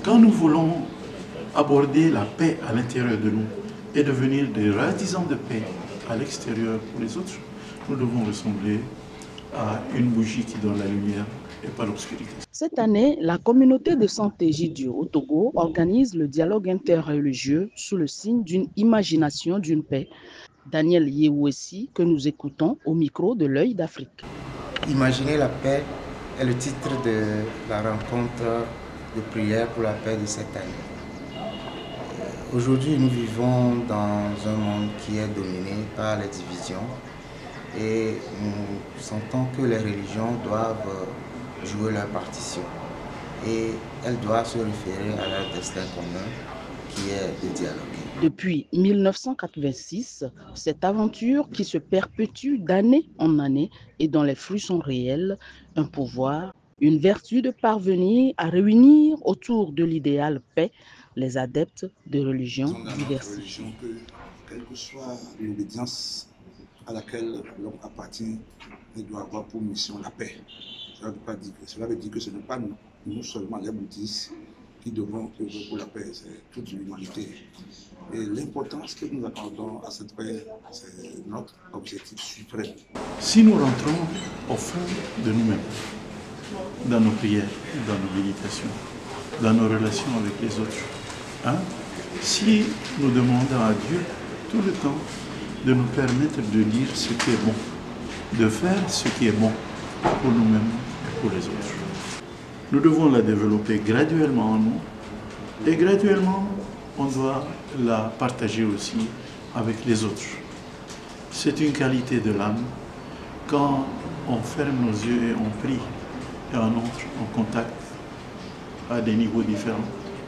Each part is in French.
Quand nous voulons aborder la paix à l'intérieur de nous et devenir des artisans de paix à l'extérieur pour les autres, nous devons ressembler à une bougie qui donne la lumière et pas l'obscurité. Cette année, la communauté de Santé Jidio au Togo organise le dialogue interreligieux sous le signe d'une imagination d'une paix. Daniel Yewessi, que nous écoutons au micro de l'Œil d'Afrique. Imaginer la paix est le titre de la rencontre de prière pour la paix de cette année. Aujourd'hui, nous vivons dans un monde qui est dominé par les divisions et nous sentons que les religions doivent jouer leur partition et elles doivent se référer à leur destin commun qui est de dialoguer. Depuis 1986, cette aventure qui se perpétue d'année en année et dont les fruits sont réels, un pouvoir, une vertu de parvenir à réunir autour de l'idéal paix les adeptes de religions diversifiées. Quelle que soit l'obédience à laquelle l'homme appartient, il doit avoir pour mission la paix. Cela veut dire que ce n'est pas nous seulement les bouddhistes qui devons œuvrer pour la paix, c'est toute l'humanité. Et l'importance que nous accordons à cette paix, c'est notre objectif suprême. Si nous rentrons au fond de nous-mêmes, dans nos prières, dans nos méditations, dans nos relations avec les autres, si nous demandons à Dieu tout le temps de nous permettre de lire ce qui est bon, de faire ce qui est bon pour nous-mêmes et pour les autres. Nous devons la développer graduellement en nous et graduellement on doit la partager aussi avec les autres. C'est une qualité de l'âme. Quand on ferme nos yeux et on prie et on entre en contact à des niveaux différents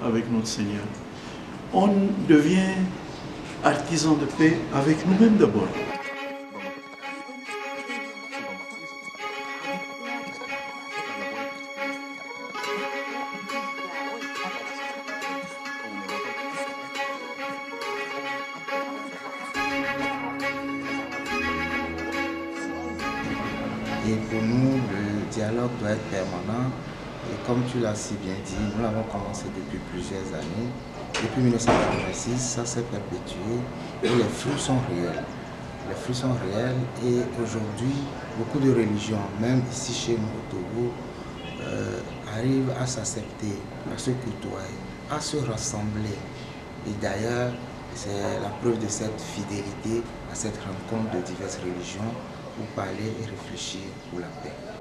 avec notre Seigneur, on devient artisan de paix avec nous-mêmes d'abord. Et pour nous, le dialogue doit être permanent. Et comme tu l'as si bien dit, nous l'avons commencé depuis plusieurs années. Depuis 1986, ça s'est perpétué et les fruits sont réels. Les fruits sont réels et aujourd'hui, beaucoup de religions, même ici chez nous au Togo, arrivent à s'accepter, à se côtoyer, à se rassembler. Et d'ailleurs, c'est la preuve de cette fidélité à cette rencontre de diverses religions pour parler et réfléchir pour la paix.